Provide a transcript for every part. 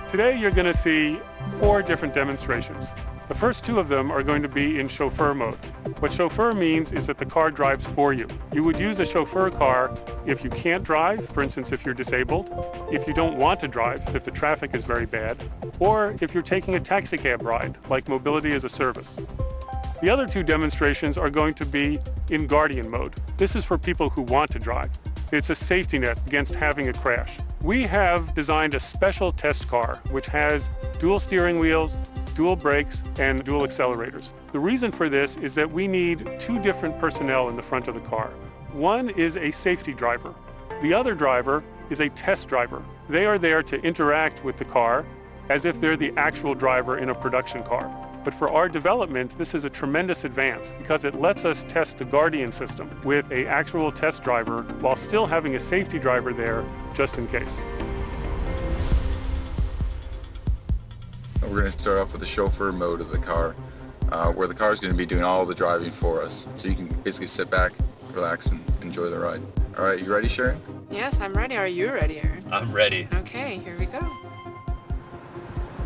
Today you're going to see 4 different demonstrations. The first 2 of them are going to be in chauffeur mode. What chauffeur means is that the car drives for you. You would use a chauffeur car if you can't drive, for instance if you're disabled, if you don't want to drive, if the traffic is very bad, or if you're taking a taxi cab ride, like mobility as a service. The other 2 demonstrations are going to be in Guardian mode. This is for people who want to drive. It's a safety net against having a crash. We have designed a special test car which has dual steering wheels, dual brakes, and dual accelerators. The reason for this is that we need 2 different personnel in the front of the car. One is a safety driver. The other driver is a test driver. They are there to interact with the car as if they're the actual driver in a production car. But for our development, this is a tremendous advance because it lets us test the Guardian system with an actual test driver while still having a safety driver there just in case. We're going to start off with the chauffeur mode of the car, where the car is going to be doing all the driving for us. So you can basically sit back, relax, and enjoy the ride. All right, you ready, Sharon? Yes, I'm ready. Are you ready, Aaron? I'm ready. Okay, here we go.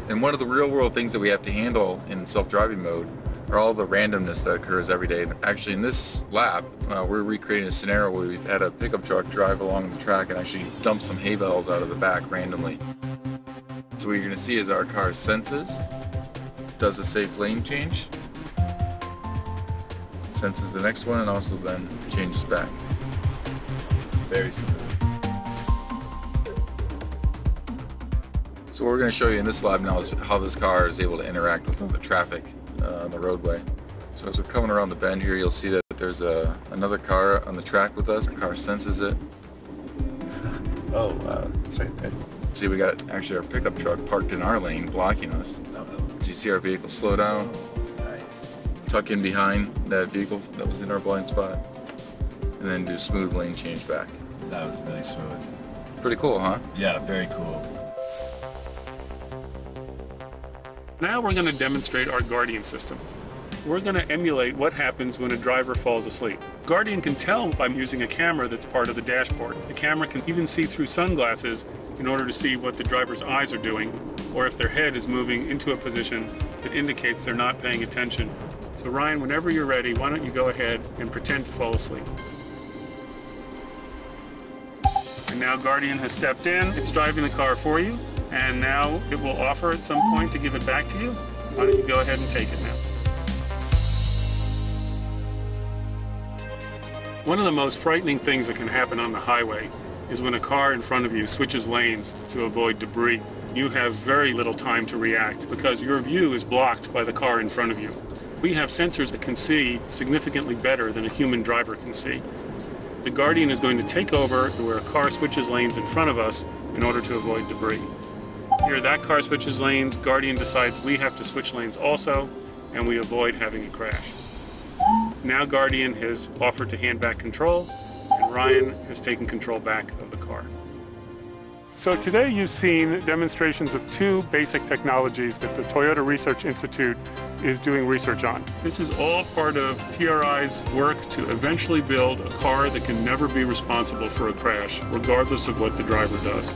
And one of the real-world things that we have to handle in self-driving mode are all the randomness that occurs every day. Actually, in this lab, we're recreating a scenario where we've had a pickup truck drive along the track and actually dump some hay bales out of the back randomly. So what you're going to see is our car senses, does a safe lane change, senses the next one, and also then changes back. Very simple. So what we're going to show you in this lab now is how this car is able to interact with the traffic on the roadway. So as we're coming around the bend here, you'll see that there's another car on the track with us. The car senses it. Oh, wow. It's right there. See, we got actually our pickup truck parked in our lane, blocking us. So you see our vehicle slow down, Nice. tuck in behind that vehicle that was in our blind spot, and then do smooth lane change back. That was really smooth. Pretty cool, huh? Yeah, very cool. Now we're going to demonstrate our Guardian system. We're going to emulate what happens when a driver falls asleep. Guardian can tell by using a camera that's part of the dashboard. The camera can even see through sunglasses in order to see what the driver's eyes are doing, or if their head is moving into a position that indicates they're not paying attention. So Ryan, whenever you're ready, why don't you go ahead and pretend to fall asleep. And now Guardian has stepped in. It's driving the car for you, and now it will offer at some point to give it back to you. Why don't you go ahead and take it now. One of the most frightening things that can happen on the highway is when a car in front of you switches lanes to avoid debris. You have very little time to react because your view is blocked by the car in front of you. We have sensors that can see significantly better than a human driver can see. The Guardian is going to take over where a car switches lanes in front of us in order to avoid debris. Here that car switches lanes, Guardian decides we have to switch lanes also, and we avoid having a crash. Now Guardian has offered to hand back control, and Ryan has taken control back of the car. So today you've seen demonstrations of 2 basic technologies that the Toyota Research Institute is doing research on. This is all part of TRI's work to eventually build a car that can never be responsible for a crash, regardless of what the driver does.